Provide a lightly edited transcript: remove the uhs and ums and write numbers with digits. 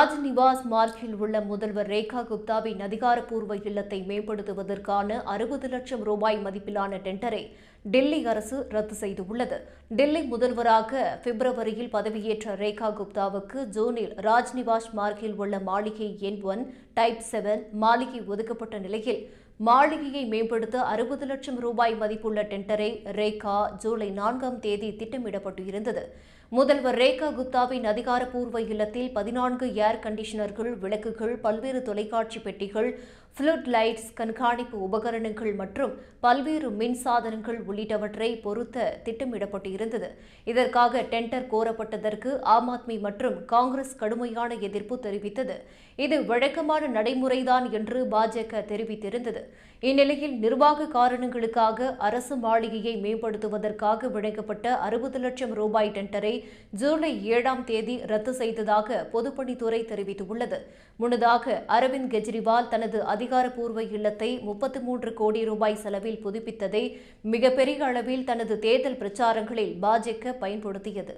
ராஜ்நிவாஸ் மார்க்கில் உள்ள முதல்வர் ரேகா குப்தாவின் அதிகாரப்பூர்வ இல்லத்தை மேம்படுத்துவதற்கான 60 லட்சம் ரூபாய் மதிப்பிலான டெண்டரை டெல்லி அரசு ரத்து செய்துள்ளது. டெல்லி முதல்வராக பிப்ரவரியில் பதவியேற்ற ரேகா குப்தாவுக்கு ஜூனில் ராஜ்நிவாஸ் மார்க்கில் உள்ள மாளிகை எண் 1 டைப் 7 மாளிகை ஒதுக்கப்பட்ட நிலையில் மாளிகையை மேம்படுத்த 60 லட்சம் ரூபாய் மதிப்புள்ள டெண்டரை ரேகா ஜூலை 4ஆம் தேதி திட்டமிடப்பட்டு இருந்தது. முதல்வர் ரேகா குப்தாவின் அதிகாரப்பூர்வ இல்லத்தில் 14 ஏர் கண்டிஷனர்கள், விளக்குகள், பல்வேறு தொலைக்காட்சி பெட்டிகள், ஃப்ளட் லைட்ஸ், கண்காணிப்பு உபகரணங்கள் மற்றும் பல்வேறு மின் சாதனங்கள் உள்ளிட்டவற்றை பொருத்த திட்டமிடப்பட்டு இருந்தது. இதற்காக டெண்டர் கோரப்பட்டதற்கு ஆம் ஆத்மி மற்றும் காங்கிரஸ் கடுமையான எதிர்ப்பு தெரிவித்தது. இது வழக்கமான நடைமுறைதான் என்று பாஜக தெரிவித்திருந்தது. இந்நிலையில் நிர்வாக காரணங்களுக்காக அரசு மாளிகையை மேம்படுத்துவதற்காக வழங்கப்பட்ட 60 லட்சம் ரூபாய் டெண்டரை ஜூலை 7ஆம் தேதி ரத்து செய்ததாக பொதுப்பணித்துறை தெரிவித்துள்ளது. முன்னதாக அரவிந்த் கெஜ்ரிவால் தனது அதிகாரப்பூர்வ இல்லத்தை 33 கோடி ரூபாய் செலவில் புதுப்பித்ததை மிகப்பெரிய அளவில் தனது தேர்தல் பிரச்சாரங்களில் பாஜக பயன்படுத்தியது.